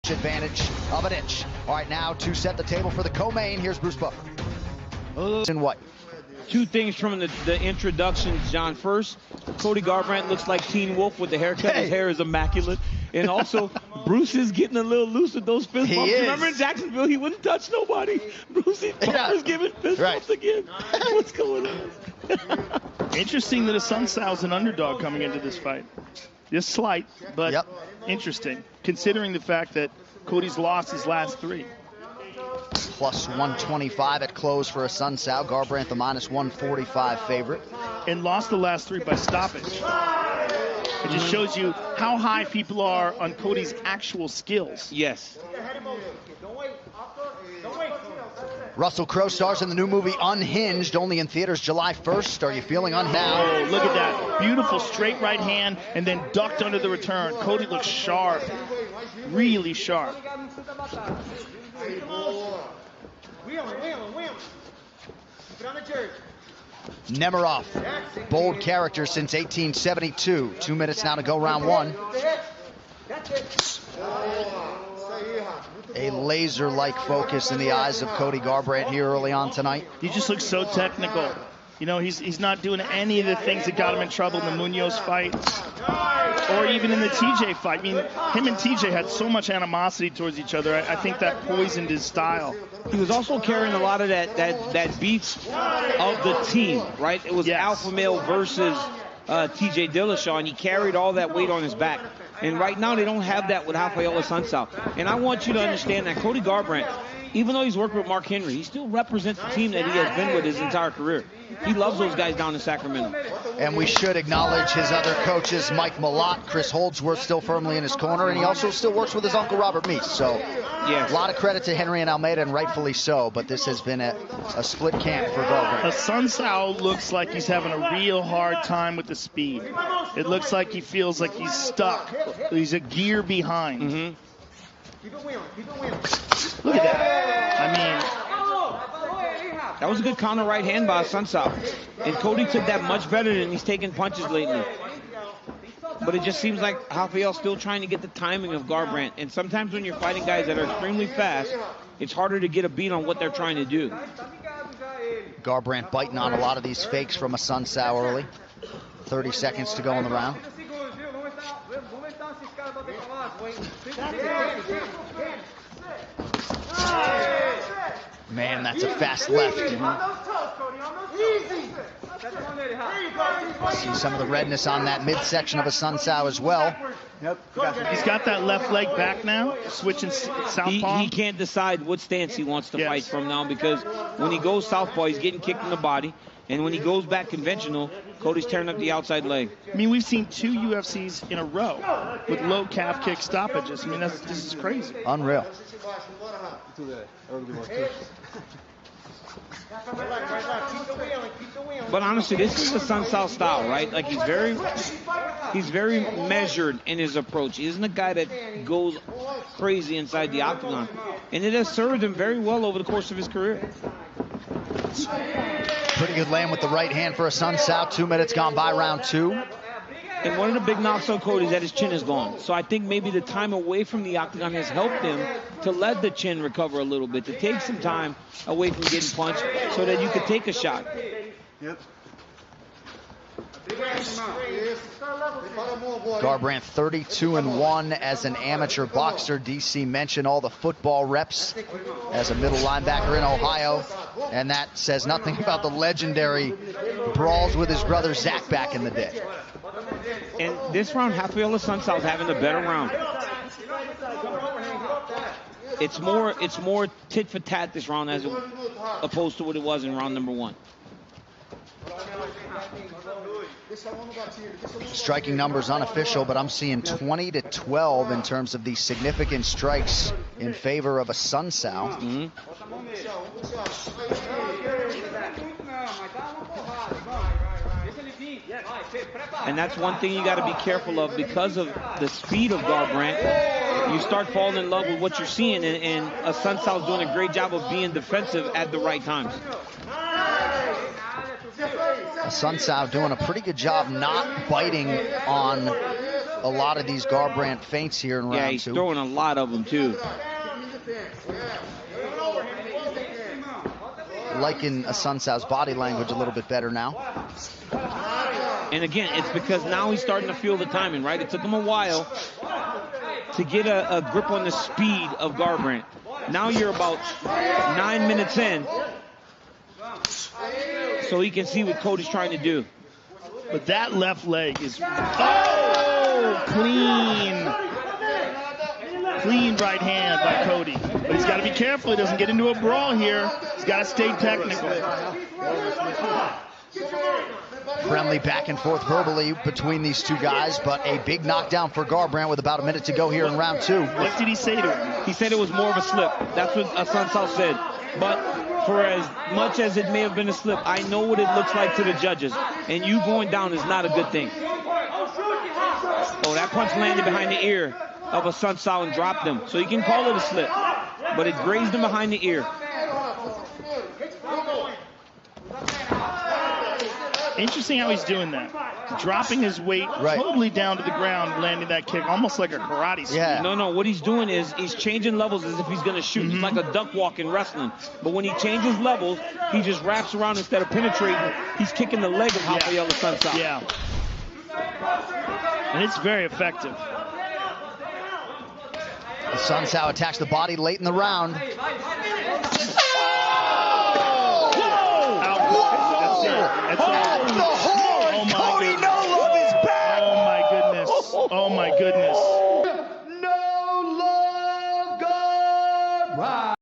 pitch advantage of an inch. All right, now to set the table for the co-main, here's Bruce Buffer. In white. Two things from the introductions, John. First, Cody Garbrandt looks like Teen Wolf with the haircut. His hair is immaculate. And also, Bruce is getting a little loose with those fist bumps. Remember in Jacksonville, he wouldn't touch nobody. Bruce Buffer's giving fist bumps again. What's going on? Interesting that Assuncao is an underdog coming into this fight. Just slight, but interesting, considering the fact that Cody's lost his last 3. Plus 125 at close for Assuncao. Garbrandt the minus 145 favorite. And lost the last 3 by stoppage. It just shows you how high people are on Cody's actual skills. Yes. Russell Crowe stars in the new movie Unhinged, only in theaters July 1st. Are you feeling unhinged? Oh, look at that. Beautiful straight right hand and then ducked under the return. Cody looks sharp. Really sharp. Nemerov, bold character since 1872. 2 minutes now to go, round 1. A laser-like focus in the eyes of Cody Garbrandt here early on tonight. He just looks so technical. You know, he's not doing any of the things that got him in trouble in the Munoz fight or even in the TJ fight. I mean, him and TJ had so much animosity towards each other. I think that poisoned his style. He was also carrying a lot of that beef of the team, right? It was alpha male versus TJ Dillashaw, and he carried all that weight on his back. And right now they don't have that with Rafael Assuncao. And I want you to understand that Cody Garbrandt, even though he's worked with Mark Henry, he still represents the team that he has been with his entire career. He loves those guys down in Sacramento. And we should acknowledge his other coaches, Mike Malott, Chris Holdsworth still firmly in his corner, and he also still works with his uncle Robert Meese. So a lot of credit to Henry and Almeida, and rightfully so, but this has been a split camp for Garbrandt. Assuncao looks like he's having a real hard time with the speed. It looks like he feels like he's stuck. He's a gear behind. Mm-hmm. Look at that. I mean, that was a good counter right hand by Assuncao. And Cody took that much better than he's taken punches lately. But it just seems like Rafael's still trying to get the timing of Garbrandt. And sometimes when you're fighting guys that are extremely fast, it's harder to get a beat on what they're trying to do. Garbrandt biting on a lot of these fakes from Assuncao early. 30 seconds to go in the round. Man, that's a fast left. See some of the redness on that midsection of Assuncao as well. He's got that left leg back now, switching southpaw. He can't decide what stance he wants to fight from now, because when he goes southpaw, he's getting kicked in the body. And when he goes back conventional, Cody's tearing up the outside leg. I mean, we've seen 2 UFCs in a row with low calf kick stoppages. I mean, this is crazy. Unreal. But honestly, this is the Assuncao style, right? Like he's very measured in his approach. He isn't a guy that goes crazy inside the octagon. And it has served him very well over the course of his career. Pretty good land with the right hand for Assuncao. 2 minutes gone by, round 2. And one of the big knocks on Cody is that his chin is gone. So I think maybe the time away from the octagon has helped him to let the chin recover a little bit, to take some time away from getting punched so that you could take a shot. Garbrandt 32-1 as an amateur boxer. DC mentioned all the football reps as a middle linebacker in Ohio, and that says nothing about the legendary brawls with his brother Zach back in the day. And this round, Rafael Assuncao is having a better round. It's more tit for tat this round as opposed to what it was in round number 1. Striking numbers unofficial, but I'm seeing 20-12 in terms of the significant strikes in favor of Assuncao. Mm-hmm. And that's one thing you got to be careful of because of the speed of Garbrandt. You start falling in love with what you're seeing, and Assuncao is doing a great job of being defensive at the right times. Assuncao doing a pretty good job not biting on a lot of these Garbrandt feints here in round 2. Yeah, he's throwing a lot of them, too. Liking Assuncao's body language a little bit better now. And again, it's because now he's starting to feel the timing, right? It took him a while to get a grip on the speed of Garbrandt. Now you're about 9 minutes in, so he can see what Cody's trying to do. But that left leg is, oh, clean. Clean right hand by Cody. But he's got to be careful he doesn't get into a brawl here. He's got to stay technical. Friendly back and forth verbally between these two guys, but a big knockdown for Garbrandt with about a minute to go here in round 2. What did he say to him? He said it was more of a slip. That's what Assuncao said. But for as much as it may have been a slip, I know what it looks like to the judges. And you going down is not a good thing. Oh, that punch landed behind the ear of Assuncao and dropped him. So you can call it a slip. But it grazed him behind the ear. Interesting how he's doing that. Dropping his weight totally down to the ground, landing that kick, almost like a karate sweep. Yeah. No, what he's doing is he's changing levels as if he's going to shoot. It's like a duck walk in wrestling. But when he changes levels, he just wraps around instead of penetrating. He's kicking the leg of Rafael Assuncao. Yeah. And it's very effective. Assuncao attacks the body late in the round. That's it. The horn! Oh my Cody goodness. No Love is back! Oh my goodness. Oh my goodness.